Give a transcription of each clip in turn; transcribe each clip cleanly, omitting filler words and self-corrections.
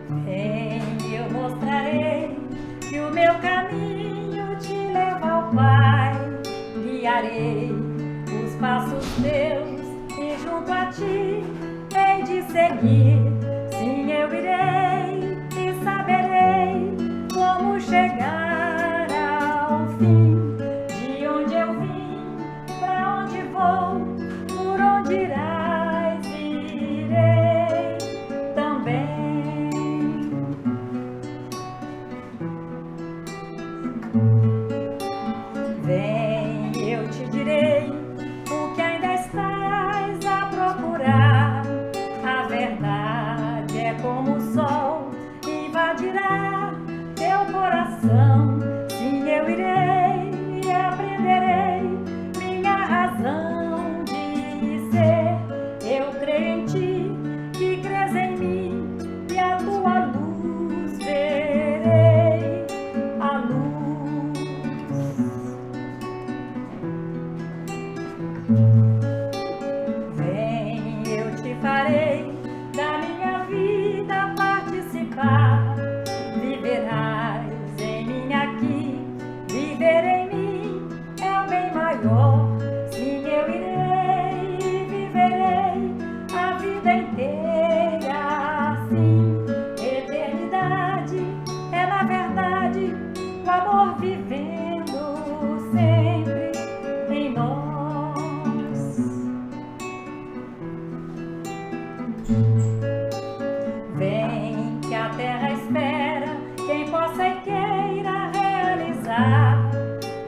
Vem, eu mostrarei que o meu caminho te leva ao Pai. Guiarei os passos teus e junto a ti hei de seguir. Sim, eu irei e saberei como chegar ao fim. De onde eu vim, pra onde vou, por onde irás, irei também. Vem, eu te direi o que ainda estás a procurar. A verdade é como o sol, invadirá teu coração. Sim, eu irei e aprenderei minha razão de ser. Eu creio em ti, que crês em mim, e a tua luz verei, a luz. Vem, eu te farei da minha vida participar. Viverás em mim aqui, viver em mim é o bem maior. Sim, eu irei e viverei a vida inteira assim. Eternidade é na verdade o amor vivendo sempre em nós. Vem, que a terra espera quem possa e queira realizar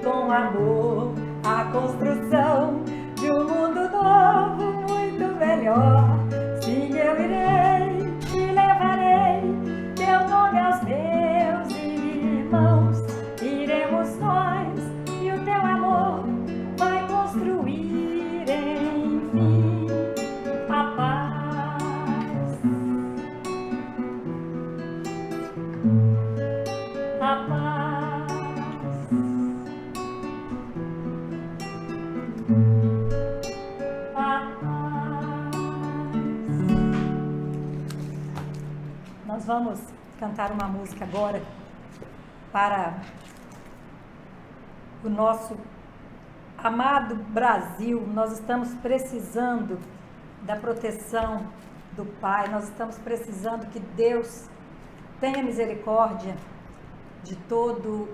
com amor a construção de um mundo novo, muito melhor. Sim, eu irei e levarei teu nome aos meus irmãos. Iremos nós e o teu amor vai construir enfim a paz. A paz. A paz. Nós vamos cantar uma música agora para o nosso amado Brasil. Nós estamos precisando da proteção do Pai, nós estamos precisando que Deus tenha misericórdia de todo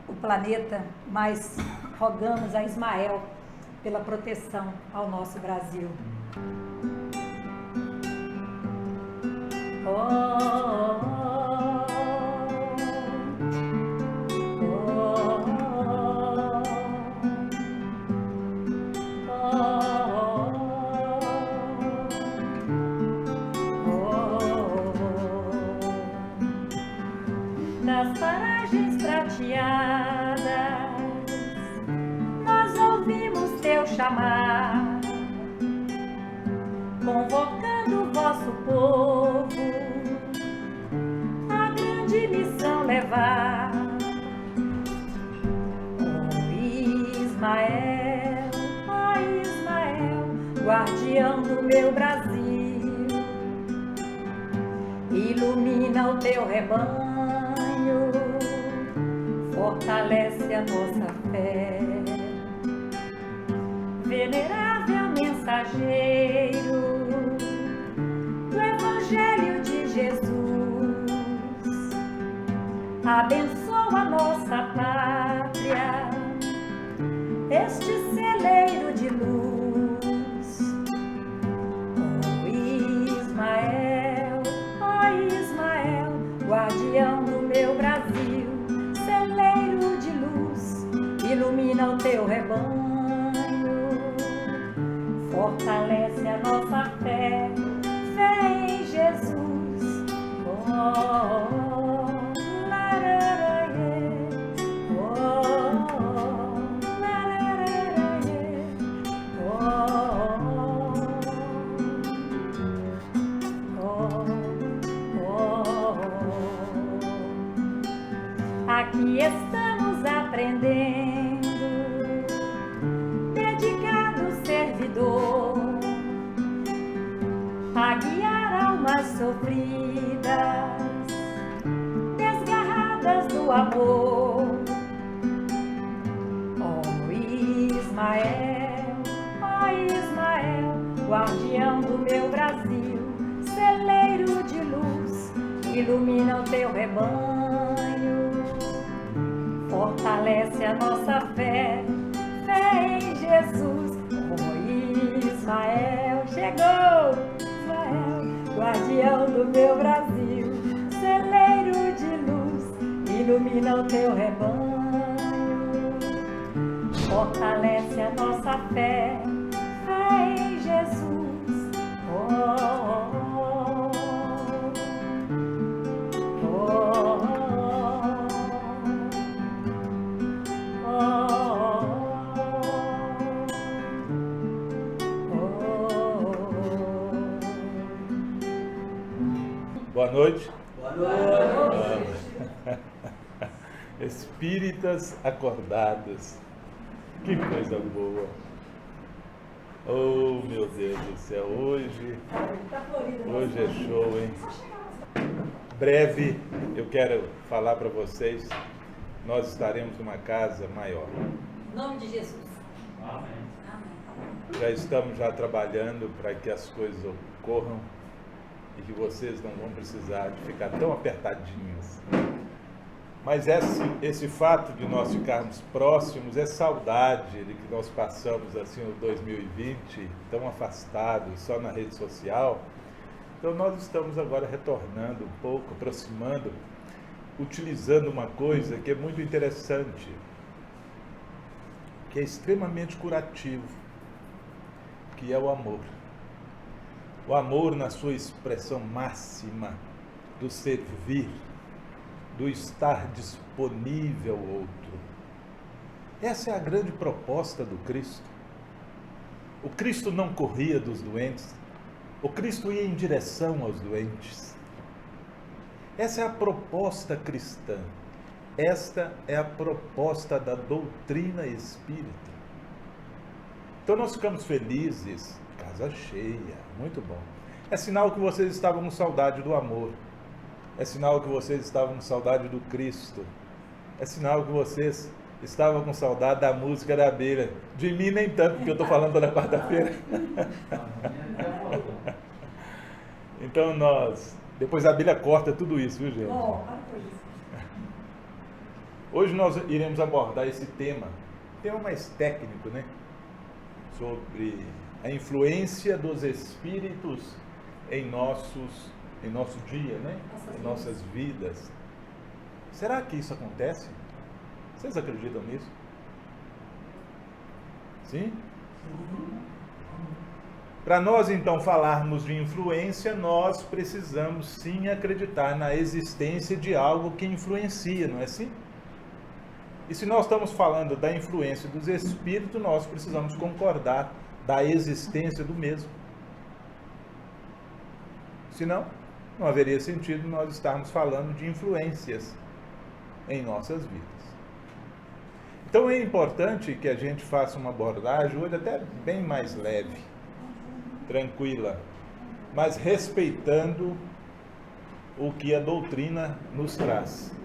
o planeta, mas rogamos a Ismael pela proteção ao nosso Brasil. Das paragens prateadas, nós ouvimos teu chamar, convocando o vosso povo, a grande missão levar. Ismael, ó Ismael, guardião do meu Brasil, ilumina o teu rebanho, fortalece a nossa fé. Venerável mensageiro do Evangelho de Jesus, abençoa a nossa pátria, este celeiro de luz. Ó Ismael, guardião do meu Brasil, celeiro de luz, ilumina o teu rebanho, fortalece a nossa fé, fé em Jesus. Oh, lararaie, oh, lararaie, oh, oh, oh. Aqui estamos aprendendo, dedicado servidor, a guiar almas sofridas amor. Ó Ismael, guardião do meu Brasil, celeiro de luz, ilumina o teu rebanho, fortalece a nossa fé, fé em Jesus. Ó Ismael, chegou, Ismael, guardião do meu Brasil, celeiro de luz, ilumina o teu rebanho, fortalece a nossa fé, fé em Jesus. Oh, oh, oh, Boa noite. Boa noite. Espíritas acordados. Que coisa boa. Oh, meu Deus do céu. Hoje é show, hein? Breve, eu quero falar para vocês, nós estaremos numa casa maior. Em nome de Jesus. Amém. Já estamos trabalhando para que as coisas ocorram e que vocês não vão precisar de ficar tão apertadinhos. Mas esse fato de nós ficarmos próximos é saudade de que nós passamos assim o 2020 tão afastados, só na rede social. Então nós estamos agora retornando um pouco, aproximando, utilizando uma coisa que é muito interessante, que é extremamente curativo, que é o amor. O amor na sua expressão máxima do servir, do estar disponível ao outro. Essa é a grande proposta do Cristo. O Cristo não corria dos doentes, o Cristo ia em direção aos doentes. Essa é a proposta cristã, esta é a proposta da doutrina espírita. Então nós ficamos felizes, casa cheia, muito bom. É sinal que vocês estavam com saudade do amor. É sinal que vocês estavam com saudade do Cristo. É sinal que vocês estavam com saudade da música da abelha. De mim nem tanto, porque eu estou falando toda quarta-feira. Então depois a abelha corta tudo isso, viu, gente? Hoje nós iremos abordar esse tema mais técnico, né? Sobre a influência dos espíritos em nosso dia, né? Em nossas vidas. Será que isso acontece? Vocês acreditam nisso? Sim? Para nós então falarmos de influência, nós precisamos sim acreditar na existência de algo que influencia, não é assim? E se nós estamos falando da influência dos espíritos, nós precisamos concordar da existência do mesmo. Senão, não haveria sentido nós estarmos falando de influências em nossas vidas. Então é importante que a gente faça uma abordagem hoje até bem mais leve, tranquila, mas respeitando o que a doutrina nos traz,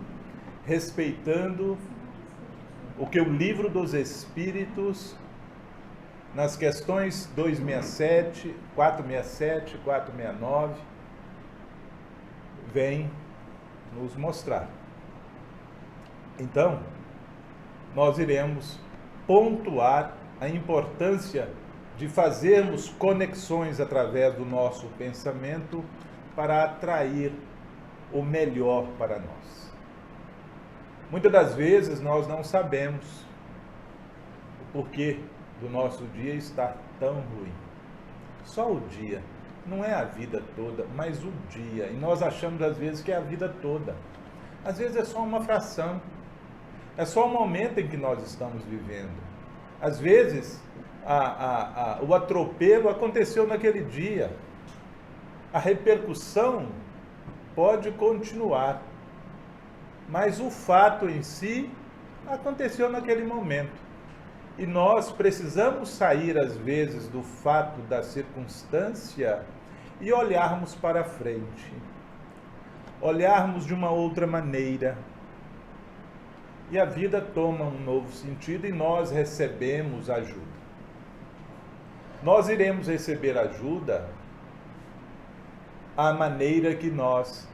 respeitando o que o Livro dos Espíritos, nas questões 267, 467, 469, vem nos mostrar. Então, nós iremos pontuar a importância de fazermos conexões através do nosso pensamento para atrair o melhor para nós. Muitas das vezes nós não sabemos o porquê do nosso dia estar tão ruim. Só o dia, não é a vida toda, mas o dia. E nós achamos às vezes que é a vida toda. Às vezes é só uma fração. É só o momento em que nós estamos vivendo. Às vezes o atropelo aconteceu naquele dia. A repercussão pode continuar. Mas o fato em si aconteceu naquele momento. E nós precisamos sair, às vezes, do fato da circunstância e olharmos para frente. Olharmos de uma outra maneira. e a vida toma um novo sentido e nós recebemos ajuda. Nós iremos receber ajuda à maneira que nós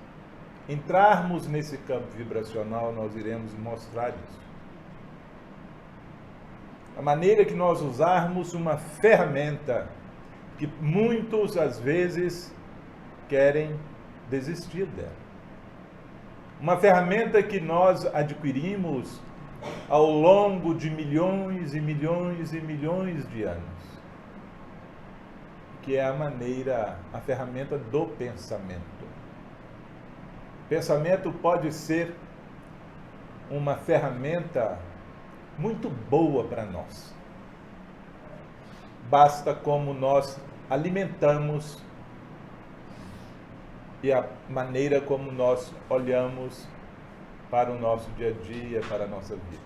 entrarmos nesse campo vibracional, nós iremos mostrar isso. A maneira que nós usarmos uma ferramenta que muitos, às vezes, querem desistir dela. Uma ferramenta que nós adquirimos ao longo de milhões e milhões e milhões de anos, que é a ferramenta do pensamento. O pensamento pode ser uma ferramenta muito boa para nós. Basta como nós alimentamos e a maneira como nós olhamos para o nosso dia a dia, para a nossa vida.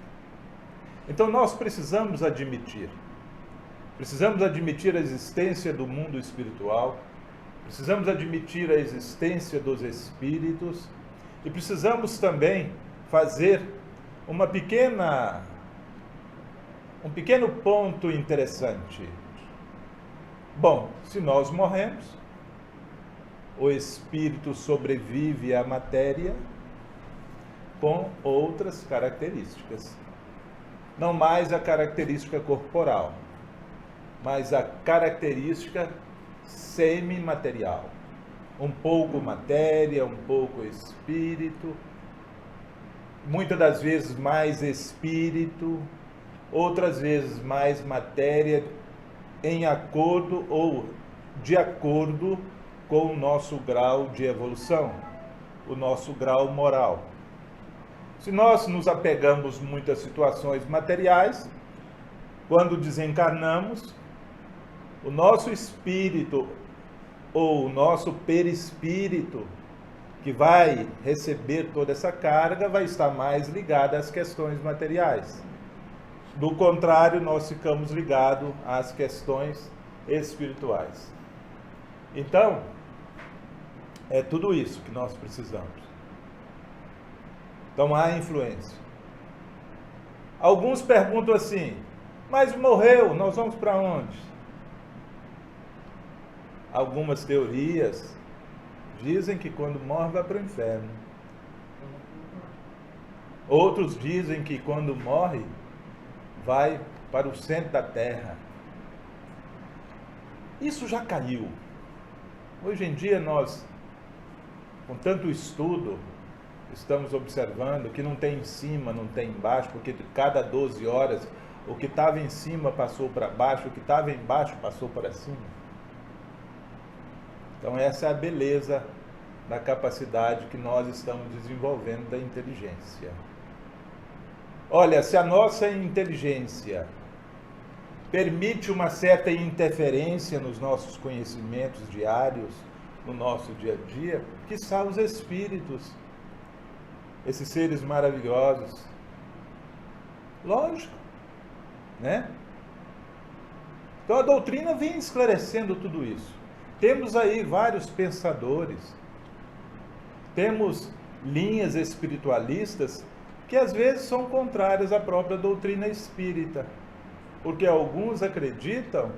Então nós precisamos admitir a existência do mundo espiritual, precisamos admitir a existência dos espíritos e precisamos também fazer um pequeno ponto interessante. Bom, se nós morremos, o espírito sobrevive à matéria com outras características. Não mais a característica corporal, mas a característica semimaterial. Um pouco matéria, um pouco espírito, muitas das vezes mais espírito, outras vezes mais matéria, em acordo ou de acordo com o nosso grau de evolução, o nosso grau moral. Se nós nos apegamos muito às situações materiais, quando desencarnamos, o nosso espírito ou o nosso perispírito, que vai receber toda essa carga, vai estar mais ligado às questões materiais. Do contrário, nós ficamos ligados às questões espirituais. Então, é tudo isso que nós precisamos. Então, há influência. Alguns perguntam assim, mas morreu, nós vamos para onde? Algumas teorias dizem que quando morre vai para o inferno. Outros dizem que quando morre vai para o centro da Terra. Isso já caiu. Hoje em dia nós, com tanto estudo, estamos observando que não tem em cima, não tem embaixo, porque cada 12 horas o que estava em cima passou para baixo, o que estava embaixo passou para cima. Então essa é a beleza da capacidade que nós estamos desenvolvendo da inteligência. Olha, se a nossa inteligência permite uma certa interferência nos nossos conhecimentos diários, no nosso dia a dia, quiçá os espíritos, esses seres maravilhosos. Lógico, né? Então a doutrina vem esclarecendo tudo isso. Temos aí vários pensadores, temos linhas espiritualistas que às vezes são contrárias à própria doutrina espírita, porque alguns acreditam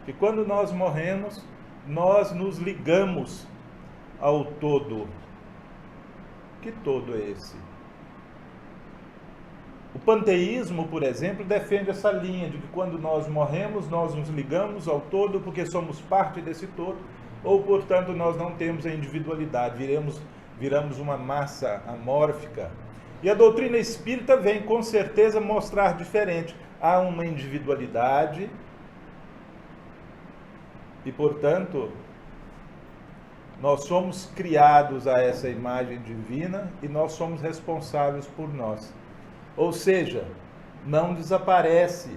que quando nós morremos, nós nos ligamos ao todo. Que todo é esse? O panteísmo, por exemplo, defende essa linha de que quando nós morremos, nós nos ligamos ao todo porque somos parte desse todo, ou, portanto, nós não temos a individualidade, viramos uma massa amórfica. E a doutrina espírita vem, com certeza, mostrar diferente. Há uma individualidade e, portanto, nós somos criados a essa imagem divina e nós somos responsáveis por nós. Ou seja, não desaparece,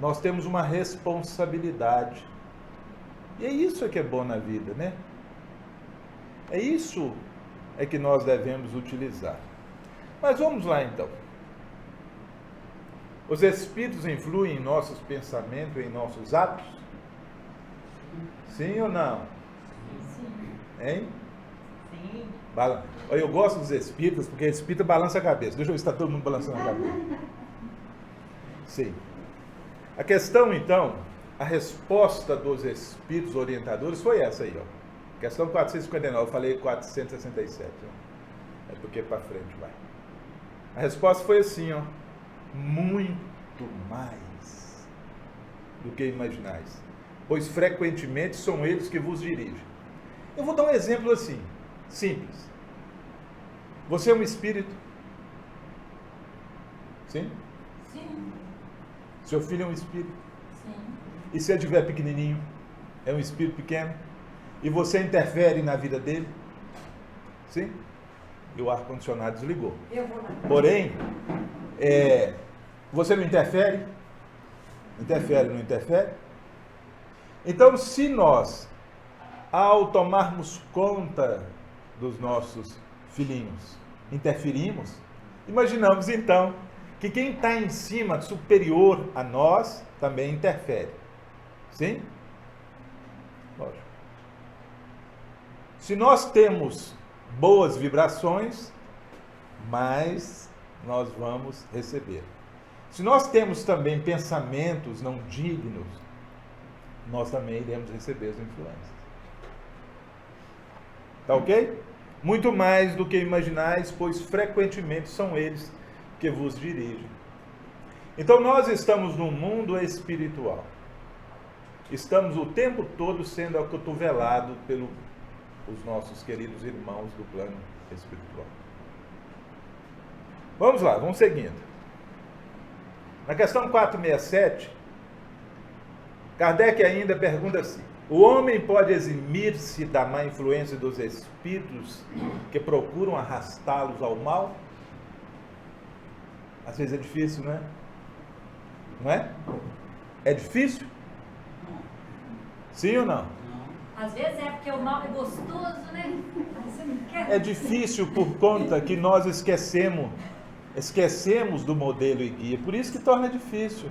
nós temos uma responsabilidade. E é isso que é bom na vida, né? É isso que nós devemos utilizar. Mas vamos lá então. Os espíritos influem em nossos pensamentos, em nossos atos? Sim ou não? Sim. Hein? Sim. Olha, eu gosto dos espíritas, porque espírita balança a cabeça. Deixa eu ver se está todo mundo balançando a cabeça. Sim. A questão, então, a resposta dos espíritos orientadores foi essa aí, ó. Questão 459, eu falei 467. Ó. É porque para frente vai. A resposta foi assim, ó. Muito mais do que imaginais, pois frequentemente são eles que vos dirigem. Eu vou dar um exemplo assim, simples. Você é um espírito? Sim? Sim. Seu filho é um espírito? Sim. E se ele estiver pequenininho, é um espírito pequeno? E você interfere na vida dele? Sim? E o ar-condicionado desligou. Eu vou lá. Porém, você não interfere? Interfere, não interfere? Então, se nós, ao tomarmos conta dos nossos filhinhos, interferimos, imaginamos então que quem está em cima, superior a nós, também interfere. Sim? Lógico. Se nós temos boas vibrações, mais nós vamos receber. Se nós temos também pensamentos não dignos, nós também iremos receber as influências. Tá ok? Muito mais do que imaginais, pois frequentemente são eles que vos dirigem. Então nós estamos num mundo espiritual. Estamos o tempo todo sendo acotovelados pelos nossos queridos irmãos do plano espiritual. Vamos lá, vamos seguindo. Na questão 467, Kardec ainda pergunta assim: o homem pode eximir-se da má influência dos espíritos que procuram arrastá-los ao mal? Às vezes é difícil, não é? Não é? É difícil? Sim ou não? Às vezes é porque o mal é gostoso, né? Aí você não quer. É difícil por conta que nós esquecemos do modelo e guia. Por isso que torna difícil.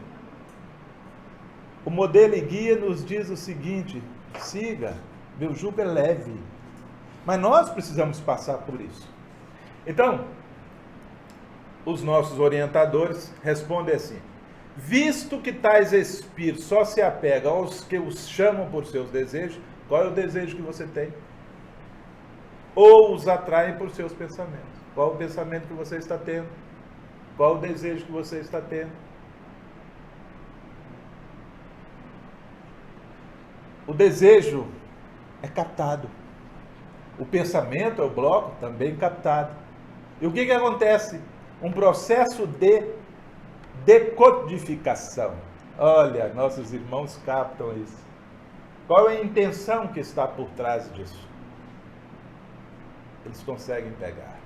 O modelo e guia nos diz o seguinte: siga, meu jugo é leve. Mas nós precisamos passar por isso. Então, os nossos orientadores respondem assim: visto que tais espíritos só se apegam aos que os chamam por seus desejos, qual é o desejo que você tem? Ou os atraem por seus pensamentos? Qual o pensamento que você está tendo? Qual o desejo que você está tendo? O desejo é captado. O pensamento, o bloco, também captado. E o que acontece? Um processo de decodificação. Olha, nossos irmãos captam isso. Qual é a intenção que está por trás disso? Eles conseguem pegar.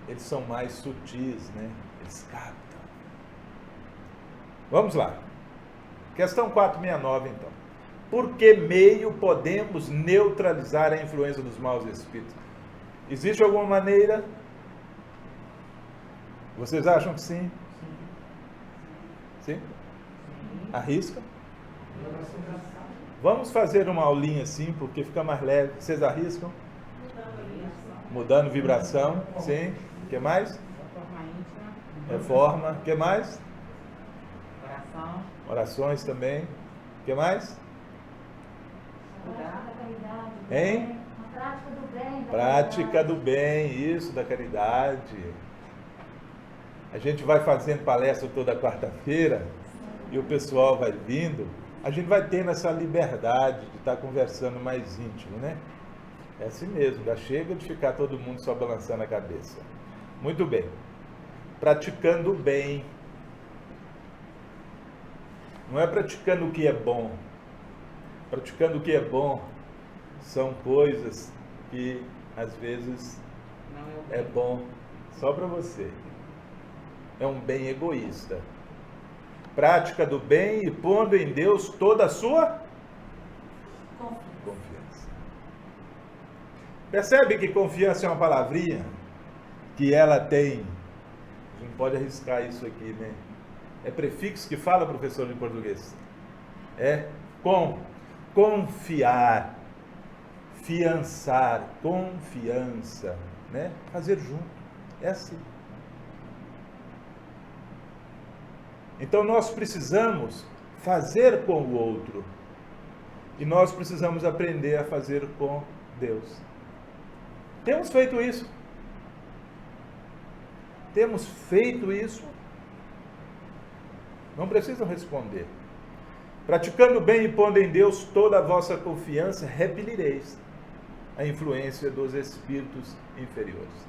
Eles são mais sutis, né? Eles captam. Vamos lá. Questão 469, então. Por que meio podemos neutralizar a influência dos maus espíritos? Existe alguma maneira? Vocês acham que sim? Sim? Arrisca? Vamos fazer uma aulinha assim, porque fica mais leve. Vocês arriscam? Mudando vibração. Sim. O que mais? Reforma. O que mais? Oração. Orações também. O que mais? Hein? Prática do bem. Prática do bem, isso, da caridade. A gente vai fazendo palestra toda quarta-feira e o pessoal vai vindo. A gente vai tendo essa liberdade de estar conversando mais íntimo, né? É assim mesmo, já chega de ficar todo mundo só balançando a cabeça. Muito bem. Praticando o bem. Não é praticando o que é bom. Praticando o que é bom são coisas que às vezes é bom só para você. É um bem egoísta. Prática do bem e pondo em Deus toda a sua confiança. Percebe que confiança é uma palavrinha que ela tem. A gente não pode arriscar isso aqui, né? É prefixo que fala, professor de português. É confiar, fiançar, confiança, né? Fazer junto. É assim. Então nós precisamos fazer com o outro. E nós precisamos aprender a fazer com Deus. Temos feito isso? Temos feito isso? Não precisam responder. Praticando bem e pondo em Deus toda a vossa confiança, repelireis a influência dos espíritos inferiores.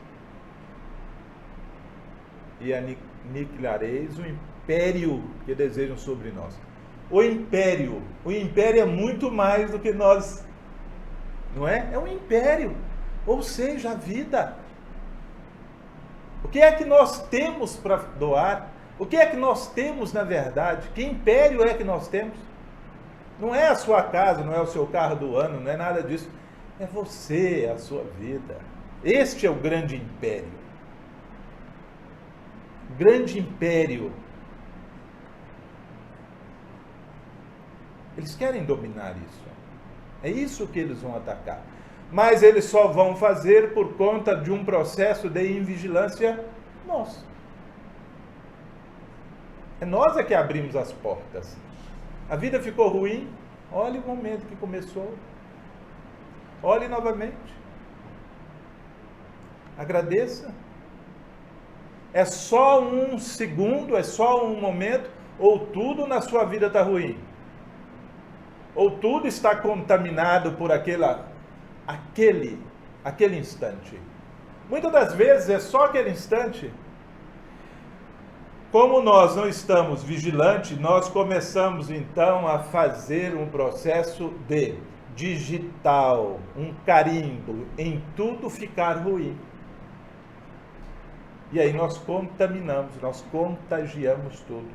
E aniquilareis o império que desejam sobre nós. O império é muito mais do que nós, não é? É um império, ou seja, a vida. O que é que nós temos para doar? O que é que nós temos na verdade? Que império é que nós temos? Não é a sua casa, não é o seu carro do ano, não é nada disso. É você, é a sua vida. Este é o grande império. Grande império. Eles querem dominar isso. É isso que eles vão atacar. Mas eles só vão fazer por conta de um processo de invigilância nosso. É nós é que abrimos as portas. A vida ficou ruim, olhe o momento que começou. Olhe novamente. Agradeça. É só um segundo, é só um momento, ou tudo na sua vida está ruim. Ou tudo está contaminado por aquele instante. Muitas das vezes é só aquele instante. Como nós não estamos vigilantes, nós começamos então a fazer um processo de digital, um carimbo em tudo ficar ruim. E aí nós contaminamos, nós contagiamos tudo.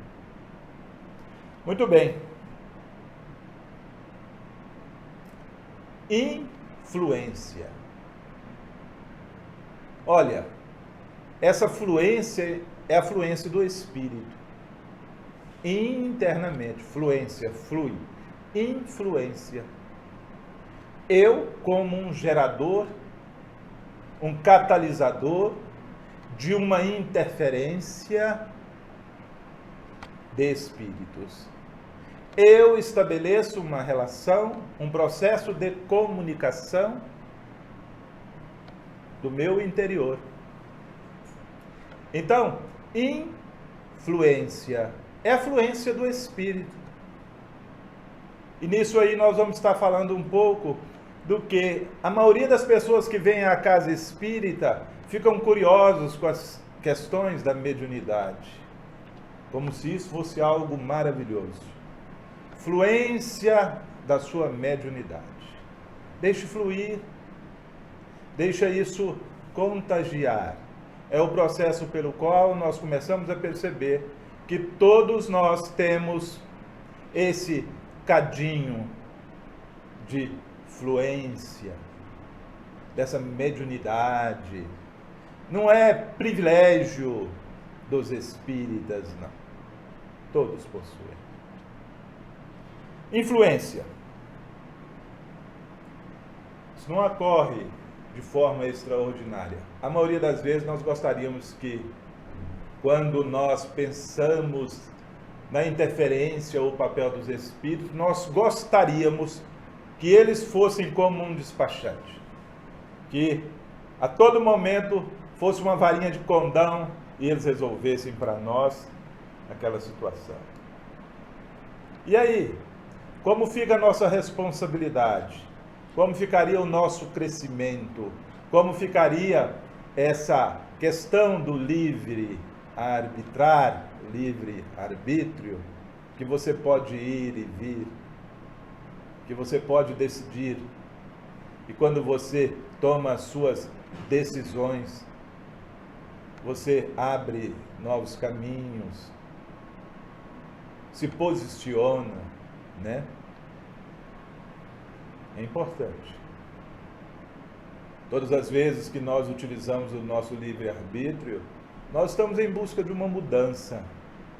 Muito bem. Influência. Olha, essa fluência é a fluência do Espírito. Internamente, fluência, flui. Influência. Eu, como um gerador, um catalisador de uma interferência de espíritos. Eu estabeleço uma relação, um processo de comunicação do meu interior. Então, influência é a fluência do Espírito. E nisso aí nós vamos estar falando um pouco do que a maioria das pessoas que vêm à casa espírita ficam curiosos com as questões da mediunidade, como se isso fosse algo maravilhoso. Fluência da sua mediunidade. Deixe fluir, deixa isso contagiar. É o processo pelo qual nós começamos a perceber que todos nós temos esse cadinho de fluência, dessa mediunidade. Não é privilégio dos espíritas, não. Todos possuem. Influência. Isso não ocorre de forma extraordinária. A maioria das vezes nós gostaríamos que, quando nós pensamos na interferência ou papel dos espíritos, nós gostaríamos que eles fossem como um despachante, que a todo momento fosse uma varinha de condão e eles resolvessem para nós aquela situação. E aí, como fica a nossa responsabilidade? Como ficaria o nosso crescimento? Como ficaria essa questão do livre arbítrio, que você pode ir e vir, que você pode decidir, e quando você toma as suas decisões, você abre novos caminhos, se posiciona, né? É importante. Todas as vezes que nós utilizamos o nosso livre-arbítrio, nós estamos em busca de uma mudança.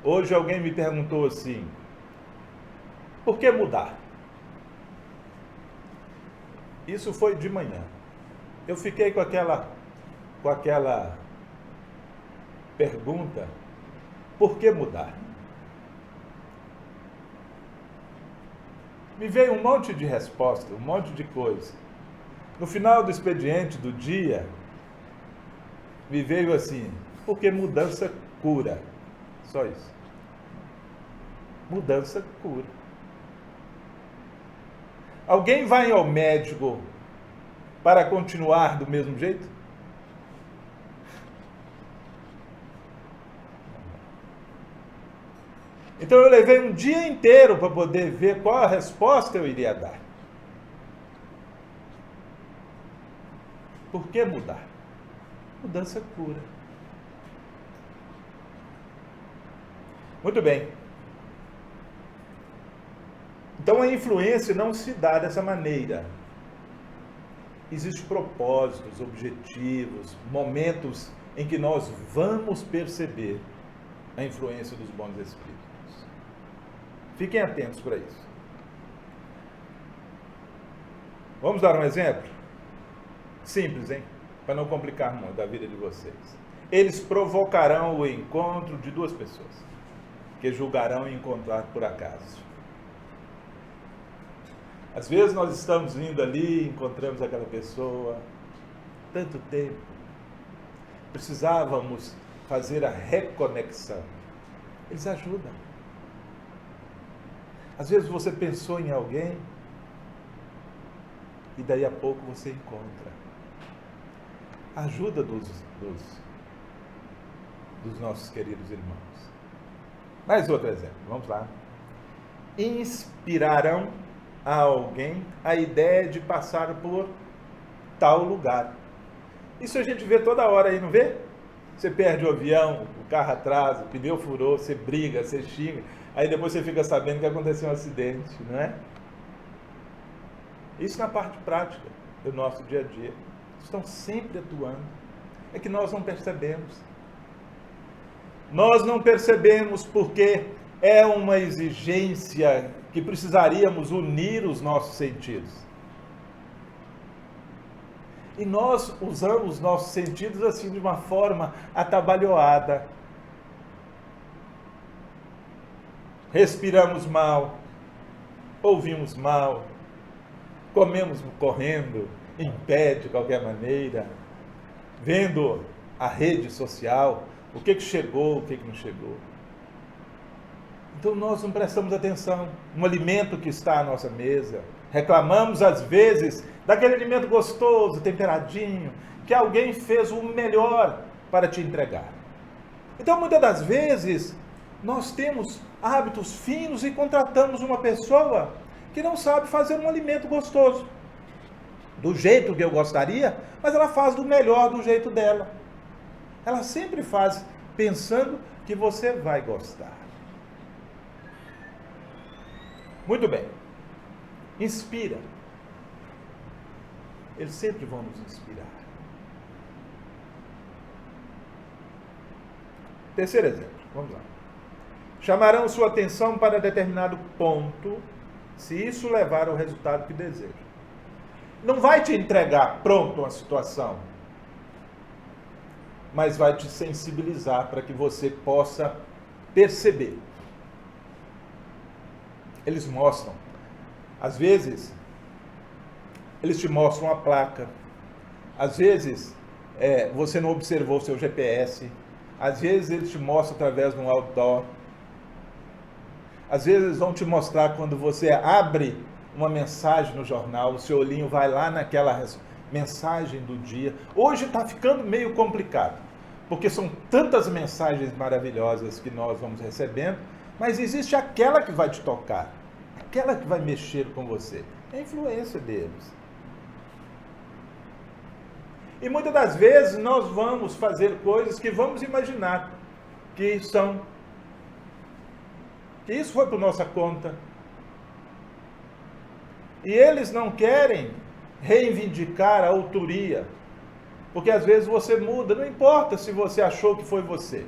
Hoje alguém me perguntou assim: por que mudar? Isso foi de manhã. Eu fiquei com aquela pergunta: por que mudar? Me veio um monte de resposta, um monte de coisa. No final do expediente do dia, me veio assim: porque mudança cura. Só isso. Mudança cura. Alguém vai ao médico para continuar do mesmo jeito? Então eu levei um dia inteiro para poder ver qual a resposta eu iria dar. Por que mudar? Mudança cura. Muito bem. Então a influência não se dá dessa maneira. Existem propósitos, objetivos, momentos em que nós vamos perceber a influência dos bons espíritos. Fiquem atentos para isso. Vamos dar um exemplo? Simples, hein? Para não complicar muito a vida de vocês. Eles provocarão o encontro de duas pessoas que julgarão encontrar por acaso. Às vezes nós estamos indo ali, encontramos aquela pessoa, tanto tempo, precisávamos fazer a reconexão. Eles ajudam. Às vezes você pensou em alguém e daí a pouco você encontra. A ajuda dos nossos queridos irmãos. Mais outro exemplo, vamos lá. Inspirarão a alguém a ideia de passar por tal lugar. Isso a gente vê toda hora aí, não vê? Você perde o avião, o carro atrasa, o pneu furou, você briga, você xinga, aí depois você fica sabendo que aconteceu um acidente, não é? Isso na parte prática do nosso dia a dia. Estão sempre atuando. É que nós não percebemos. Nós não percebemos porque é uma exigência que precisaríamos unir os nossos sentidos. E nós usamos nossos sentidos assim de uma forma atabalhoada. Respiramos mal, ouvimos mal, comemos correndo, em pé de qualquer maneira, vendo a rede social, o que chegou, o que não chegou. Então nós não prestamos atenção no alimento que está à nossa mesa. Reclamamos às vezes daquele alimento gostoso, temperadinho, que alguém fez o melhor para te entregar. Então muitas das vezes nós temos hábitos finos e contratamos uma pessoa que não sabe fazer um alimento gostoso do jeito que eu gostaria, mas ela faz do melhor do jeito dela. Ela sempre faz pensando que você vai gostar. Muito bem. Inspira. Eles sempre vão nos inspirar. Terceiro exemplo. Vamos lá. Chamarão sua atenção para determinado ponto, se isso levar ao resultado que deseja. Não vai te entregar pronto a situação, mas vai te sensibilizar para que você possa perceber. Eles mostram. Às vezes, eles te mostram a placa. Às vezes, você não observou o seu GPS. Às vezes, eles te mostram através de um outdoor. Às vezes, eles vão te mostrar quando você abre uma mensagem no jornal, o seu olhinho vai lá naquela mensagem do dia. Hoje está ficando meio complicado, porque são tantas mensagens maravilhosas que nós vamos recebendo, mas existe aquela que vai te tocar, aquela que vai mexer com você. É a influência deles. E muitas das vezes nós vamos fazer coisas que vamos imaginar que são... que isso foi por nossa conta. E eles não querem reivindicar a autoria, porque às vezes você muda, não importa se você achou que foi você.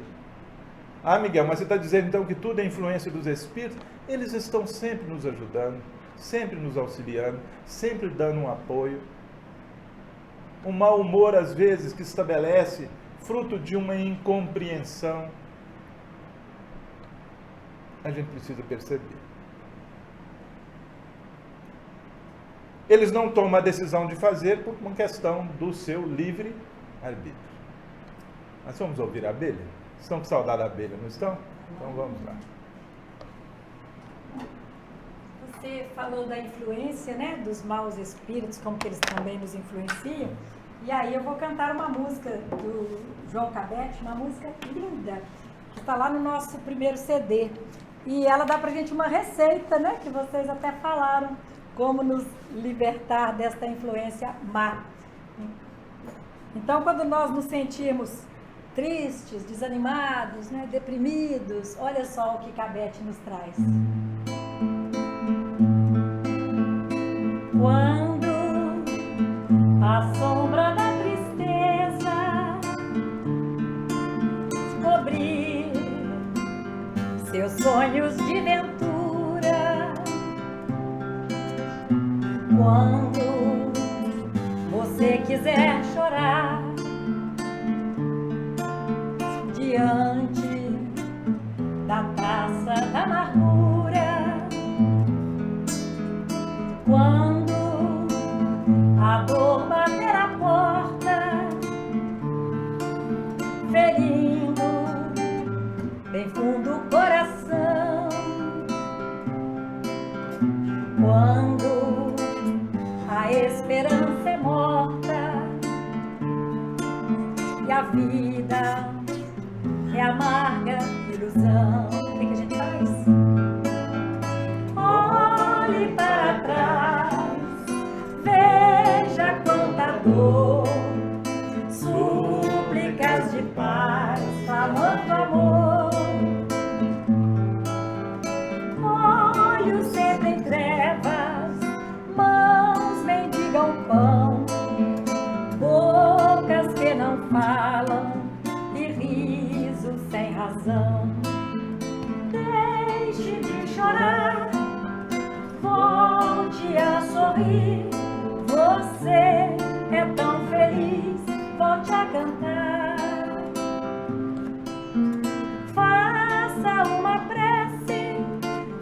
Ah, Miguel, mas você está dizendo então que tudo é influência dos espíritos? Eles estão sempre nos ajudando. sempre nos auxiliando, sempre dando um apoio. Um mau humor, às vezes, que estabelece fruto de uma incompreensão. A gente precisa perceber. Eles não tomam a decisão de fazer por uma questão do seu livre arbítrio. Nós vamos ouvir a abelha? Estão com saudade da abelha, não estão? Então vamos lá. Você falou da influência, né, dos maus espíritos, como que eles também nos influenciam. E aí eu vou cantar uma música do João Cabete, uma música linda, que está lá no nosso primeiro CD. E ela dá pra gente uma receita, né, que vocês até falaram, como nos libertar desta influência má. Então, quando nós nos sentimos tristes, desanimados, né, deprimidos, olha só o que Cabete nos traz. Quando a sombra da tristeza cobrir seus sonhos de ventura, quando você quiser chorar diante da praça da amargura, quando a dor bater a porta, ferindo bem fundo o coração, quando a esperança é morta e a vida é amarga ilusão, o que a gente faz? Olhe para trás, veja quanta dor, súplicas de paz, clamando amor. Olhos sempre em trevas, mãos mendigam pão, bocas que não falam e risos sem razão. Deixe de chorar, volte a sorrir. Você é tão feliz, volte a cantar. Faça uma prece,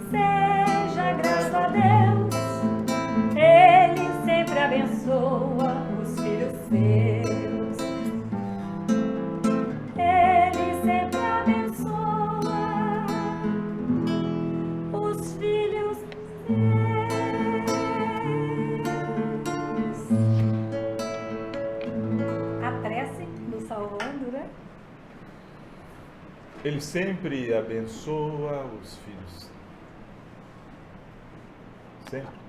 seja grato a Deus. Ele sempre abençoa os filhos seus. Ele sempre abençoa os filhos seus. A prece nos salvando, né? Ele sempre abençoa os filhos. Sempre.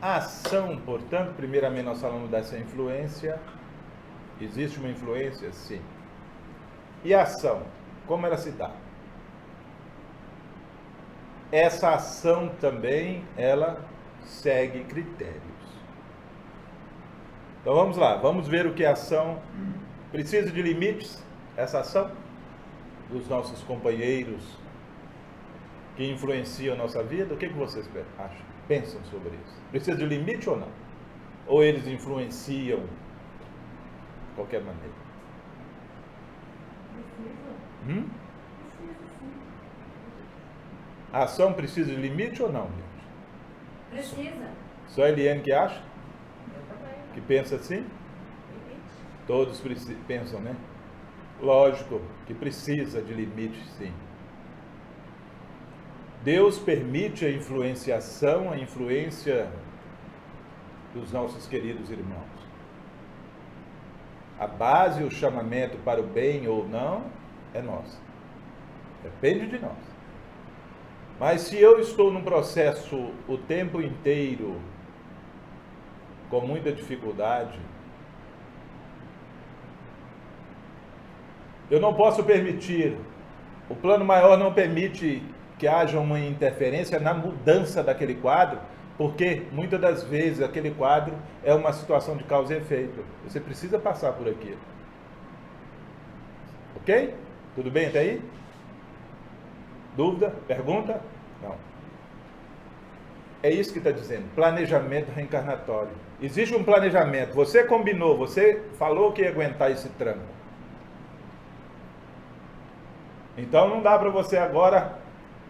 A ação, portanto, primeiramente nós falamos dessa influência. Existe uma influência? Sim. E a ação, como ela se dá? Essa ação também, ela segue critérios. Então vamos lá, vamos ver o que a ação precisa de limites, essa ação dos nossos companheiros que influenciam a nossa vida. O que vocês acham? Pensam sobre isso. Precisa de limite ou não? Ou eles influenciam de qualquer maneira? Precisa. Precisa, sim. A ação precisa de limite ou não, gente? Precisa. Só a Eliane que acha? Eu também. Que pensa assim? Limite. Todos pensam, né? Lógico que precisa de limite, sim. Deus permite a influenciação, a influência dos nossos queridos irmãos. A base, o chamamento para o bem ou não, é nossa. Depende de nós. Mas se eu estou num processo o tempo inteiro, com muita dificuldade, eu não posso permitir, o plano maior não permite que haja uma interferência na mudança daquele quadro, porque muitas das vezes aquele quadro é uma situação de causa e efeito. Você precisa passar por aquilo. Ok? Tudo bem até aí? Dúvida? Pergunta? Não. É isso que está dizendo, planejamento reencarnatório. Existe um planejamento, você combinou, você falou que ia aguentar esse tranco. Então não dá para você agora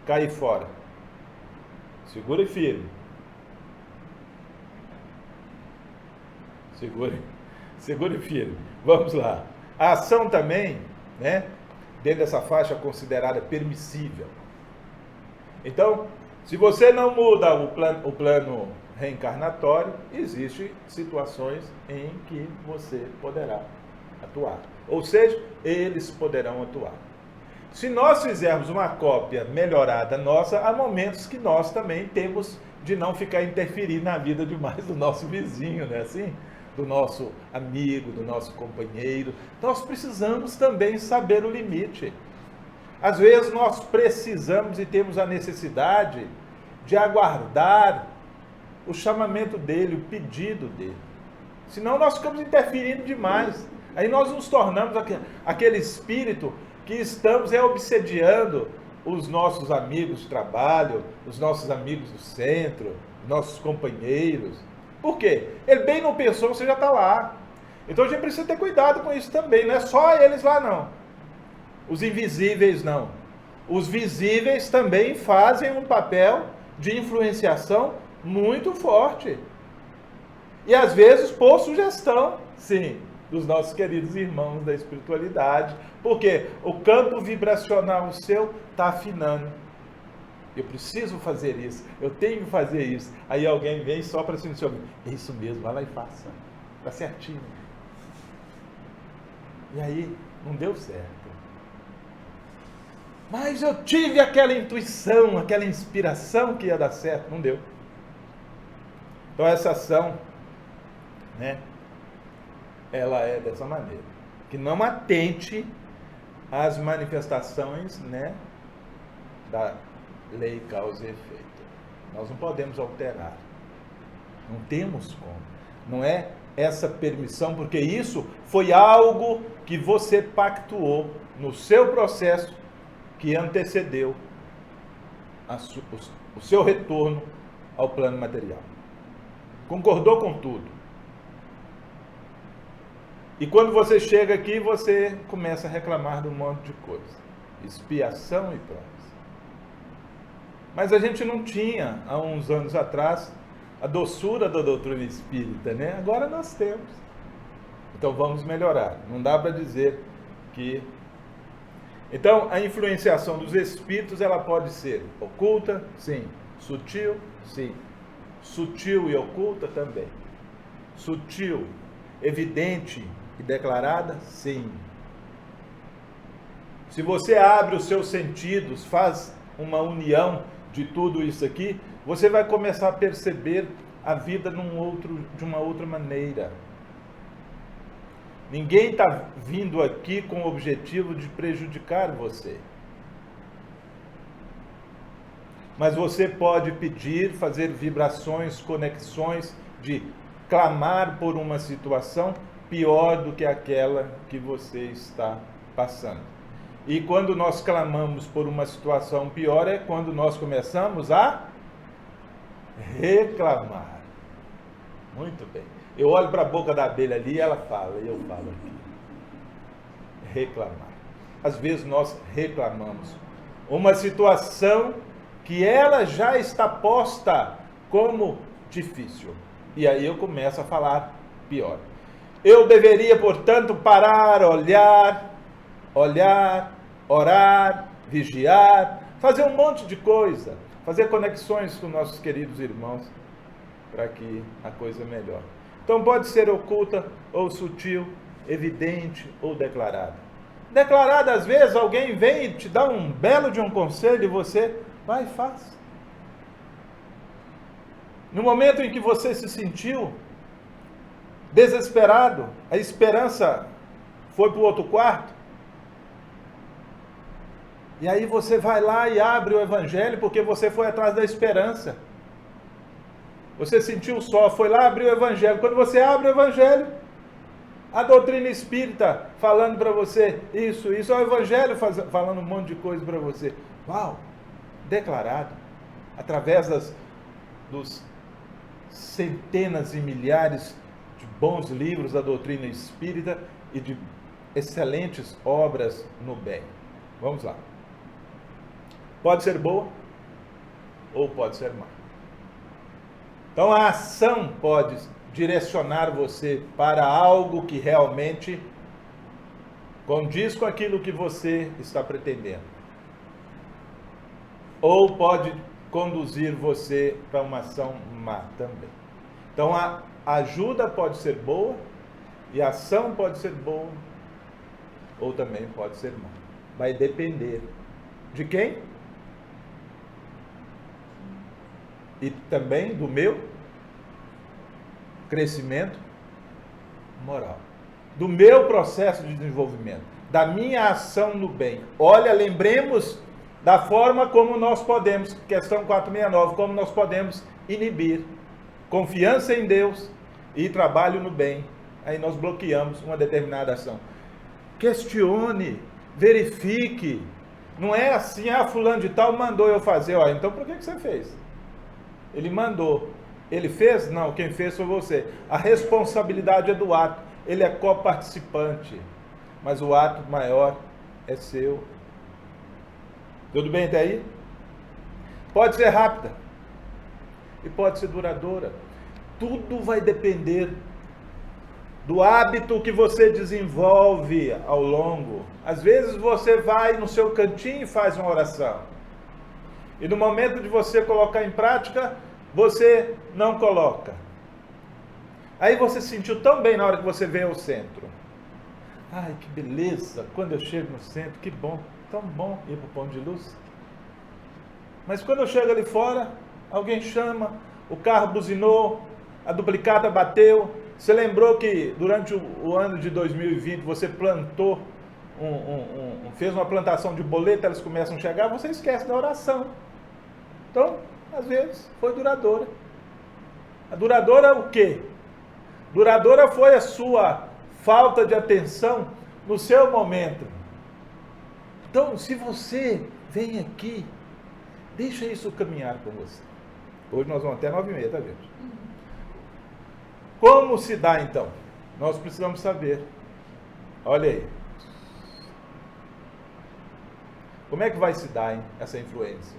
cair fora. Segure firme. Segure firme. Vamos lá. A ação também, né, dentro dessa faixa considerada permissível. Então, se você não muda o plano reencarnatório, existem situações em que você poderá atuar. Ou seja, eles poderão atuar. Se nós fizermos uma cópia melhorada nossa, há momentos que nós também temos de não ficar interferindo na vida demais do nosso vizinho, não é assim? Do nosso amigo, do nosso companheiro. Nós precisamos também saber o limite. Às vezes nós precisamos e temos a necessidade de aguardar o chamamento dele, o pedido dele. Senão nós ficamos interferindo demais. Aí nós nos tornamos aquele espírito que estamos obsediando os nossos amigos de trabalho, os nossos amigos do centro, nossos companheiros. Por quê? Ele bem não pensou, você já está lá. Então a gente precisa ter cuidado com isso também. Não é só eles lá não. Os invisíveis não. Os visíveis também fazem um papel de influenciação muito forte. E às vezes por sugestão, sim, dos nossos queridos irmãos da espiritualidade. Porque o campo vibracional seu está afinando. Eu preciso fazer isso, eu tenho que fazer isso. Aí alguém vem só para se dizer, é isso mesmo, vai lá e faça. Está certinho. E aí, não deu certo. Mas eu tive aquela intuição, aquela inspiração que ia dar certo. Não deu. Então essa ação, né, ela é dessa maneira. Que não atente às manifestações, né, da lei causa e efeito. Nós não podemos alterar. Não temos como. Não é essa permissão, porque isso foi algo que você pactuou no seu processo que antecedeu o seu retorno ao plano material. Concordou com tudo. E quando você chega aqui, você começa a reclamar de um monte de coisa. Expiação e provas. Mas a gente não tinha, há uns anos atrás, a doçura da doutrina espírita, né? Agora nós temos. Então vamos melhorar. Não dá para dizer que... Então, a influenciação dos espíritos, ela pode ser oculta, sim. Sutil, sim. Sutil e oculta também. Sutil, evidente e declarada, sim. Se você abre os seus sentidos, faz uma união de tudo isso aqui, você vai começar a perceber a vida de uma outra maneira. Ninguém está vindo aqui com o objetivo de prejudicar você. Mas você pode pedir, fazer vibrações, conexões, de clamar por uma situação pior do que aquela que você está passando. E quando nós clamamos por uma situação pior, é quando nós começamos a reclamar. Muito bem. Eu olho para a boca da abelha ali e ela fala, e eu falo aqui. Reclamar. Às vezes nós reclamamos uma situação que ela já está posta como difícil. E aí eu começo a falar pior. Eu deveria, portanto, parar, olhar, orar, vigiar, fazer um monte de coisa, fazer conexões com nossos queridos irmãos para que a coisa melhore. Então pode ser oculta ou sutil, evidente ou declarada. Declarada, às vezes, alguém vem e te dá um belo de um conselho e você vai e faz. No momento em que você se sentiu desesperado, a esperança foi para o outro quarto, e aí você vai lá e abre o Evangelho porque você foi atrás da esperança. Você sentiu só, foi lá abrir o Evangelho. Quando você abre o Evangelho, a doutrina espírita falando para você isso, é o Evangelho falando um monte de coisa para você. Uau! Declarado, através dos centenas e milhares de bons livros da doutrina espírita e de excelentes obras no bem. Vamos lá. Pode ser boa ou pode ser má. Então a ação pode direcionar você para algo que realmente condiz com aquilo que você está pretendendo. Ou pode conduzir você para uma ação má também. Então a ajuda pode ser boa e a ação pode ser boa ou também pode ser má. Vai depender de quem? E também do meu crescimento moral, do meu processo de desenvolvimento, da minha ação no bem. Olha, lembremos da forma como nós podemos, questão 469, como nós podemos inibir confiança em Deus e trabalho no bem. Aí nós bloqueamos uma determinada ação. Questione, verifique. Não é assim, fulano de tal mandou eu fazer. Ó, então por que você fez? Ele mandou. Ele fez? Não, quem fez foi você. A responsabilidade é do ato. Ele é coparticipante. Mas o ato maior é seu. Tudo bem até aí? Pode ser rápida. E pode ser duradoura. Tudo vai depender do hábito que você desenvolve ao longo. Às vezes você vai no seu cantinho e faz uma oração. E no momento de você colocar em prática, você não coloca. Aí você se sentiu tão bem na hora que você veio ao centro. Ai, que beleza! Quando eu chego no centro, que bom, tão bom ir para o ponto de luz. Mas quando eu chego ali fora, alguém chama, o carro buzinou, a duplicata bateu. Você lembrou que durante o ano de 2020 você plantou, fez uma plantação de boleta, elas começam a chegar, você esquece da oração. Então, às vezes, foi duradoura. A duradoura o quê? Duradoura foi a sua falta de atenção no seu momento. Então, se você vem aqui, deixa isso caminhar com você. Hoje nós vamos até 9h30, tá, gente? Como se dá, então? Nós precisamos saber. Olha aí. Como é que vai se dar, hein, essa influência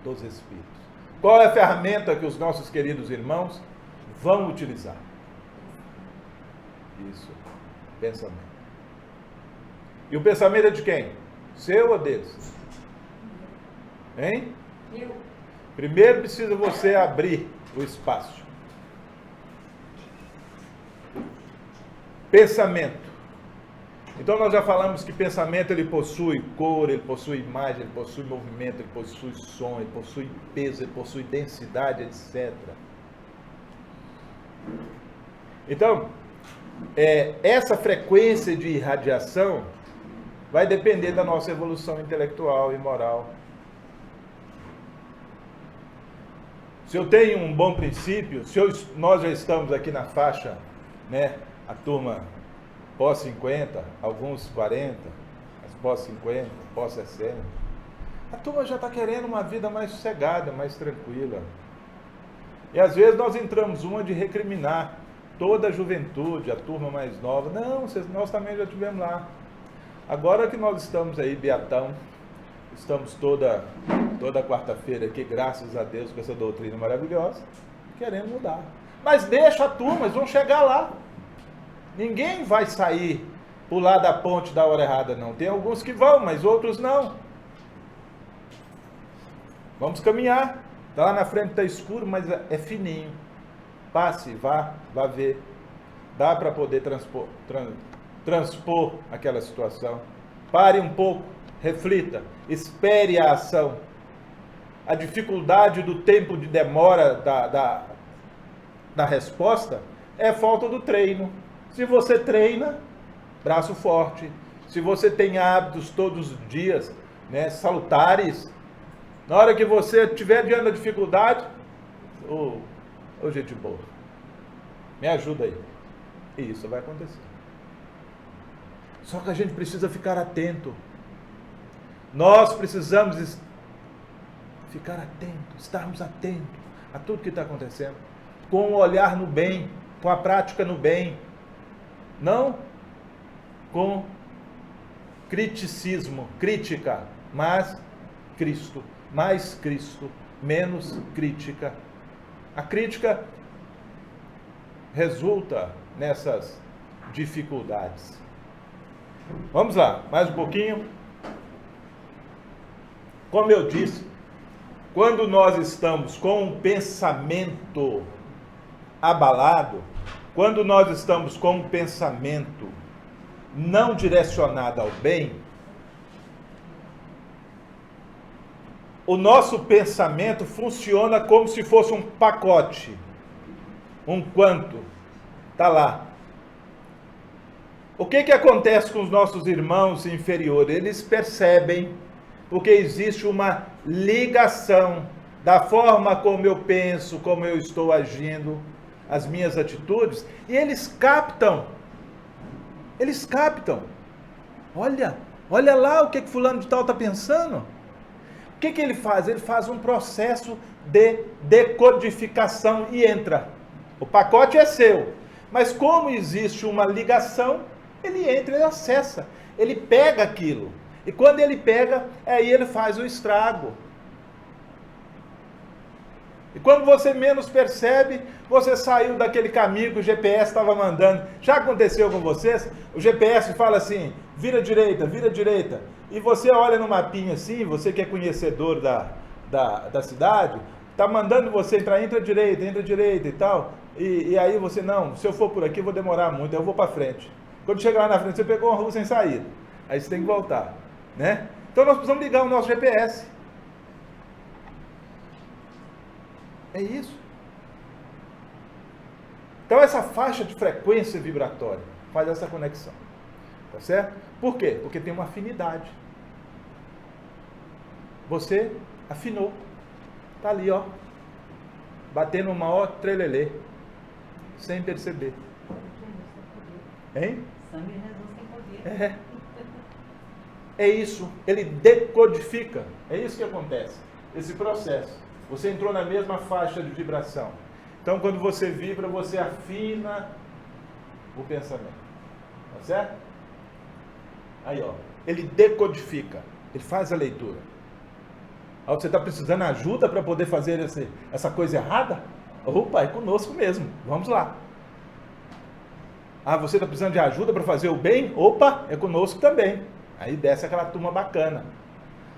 dos Espíritos? Qual é a ferramenta que os nossos queridos irmãos vão utilizar? Isso, pensamento. E o pensamento é de quem? Seu ou deles? Hein? Eu. Primeiro precisa você abrir o espaço. Pensamento. Então nós já falamos que pensamento ele possui cor, ele possui imagem, ele possui movimento, ele possui som, ele possui peso, ele possui densidade, etc. Então, essa frequência de irradiação vai depender da nossa evolução intelectual e moral. Se eu tenho um bom princípio, nós já estamos aqui na faixa, né, a turma pós-50, alguns 40, as pós-50, pós-60, a turma já está querendo uma vida mais sossegada, mais tranquila. E às vezes nós entramos uma de recriminar toda a juventude, a turma mais nova. Não, nós também já estivemos lá. Agora que nós estamos aí, beatão, estamos toda quarta-feira aqui, graças a Deus, com essa doutrina maravilhosa, querendo mudar. Mas deixa a turma, eles vão chegar lá. Ninguém vai sair, pular da ponte da hora errada, não. Tem alguns que vão, mas outros não. Vamos caminhar. Tá lá na frente, está escuro, mas é fininho. Passe, vá ver. Dá para poder transpor aquela situação. Pare um pouco, reflita, espere a ação. A dificuldade do tempo de demora da resposta é falta do treino. Se você treina, braço forte. Se você tem hábitos todos os dias, né, salutares, na hora que você estiver diante da dificuldade, gente boa, me ajuda aí. E isso vai acontecer. Só que a gente precisa ficar atento. Nós precisamos ficar atento, estarmos atentos a tudo que está acontecendo, com o olhar no bem, com a prática no bem, não com criticismo, crítica, mas Cristo, mais Cristo, menos crítica. A crítica resulta nessas dificuldades. Vamos lá, mais um pouquinho. Como eu disse, quando nós estamos com um pensamento abalado, quando nós estamos com um pensamento não direcionado ao bem, o nosso pensamento funciona como se fosse um pacote, um quanto, está lá. O que acontece com os nossos irmãos inferiores? Eles percebem, porque existe uma ligação da forma como eu penso, como eu estou agindo, as minhas atitudes, e eles captam. Olha lá o que fulano de tal está pensando. O que ele faz? Ele faz um processo de decodificação e entra. O pacote é seu, mas como existe uma ligação, ele entra, ele acessa, ele pega aquilo. E quando ele pega, aí ele faz o estrago. E quando você menos percebe, você saiu daquele caminho que o GPS estava mandando. Já aconteceu com vocês? O GPS fala assim, vira direita. E você olha no mapinha assim, você que é conhecedor da cidade, está mandando você entrar, entra direita e tal. E aí você, não, se eu for por aqui eu vou demorar muito, eu vou para frente. Quando chegar lá na frente, você pegou uma rua sem saída. Aí você tem que voltar, né? Então nós precisamos ligar o nosso GPS. É isso. Então essa faixa de frequência vibratória faz essa conexão. Tá certo? Por quê? Porque tem uma afinidade. Você afinou. Tá ali, ó. Batendo uma ó trelelê. Sem perceber. Hein? Sangue reduz sem poder. É isso. Ele decodifica. É isso que acontece. Esse processo. Você entrou na mesma faixa de vibração. Então, quando você vibra, você afina o pensamento. Tá certo? Aí, ó. Ele decodifica. Ele faz a leitura. Aí você está precisando de ajuda para poder fazer essa coisa errada? Opa, é conosco mesmo. Vamos lá. Ah, você está precisando de ajuda para fazer o bem? Opa, é conosco também. Aí desce aquela turma bacana.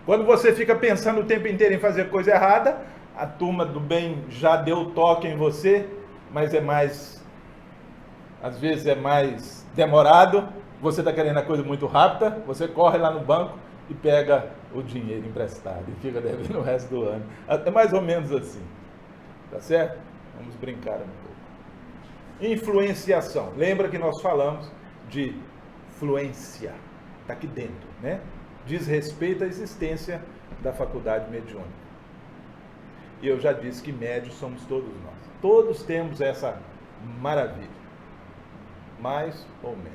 Quando você fica pensando o tempo inteiro em fazer coisa errada, a turma do bem já deu toque em você, mas às vezes é mais demorado, você está querendo a coisa muito rápida, você corre lá no banco e pega o dinheiro emprestado e fica devendo o resto do ano. É mais ou menos assim, tá certo? Vamos brincar um pouco. Influenciação. Lembra que nós falamos de fluência, está aqui dentro, né? Diz respeito à existência da faculdade mediúnica. E eu já disse que médios somos todos nós. Todos temos essa maravilha. Mais ou menos.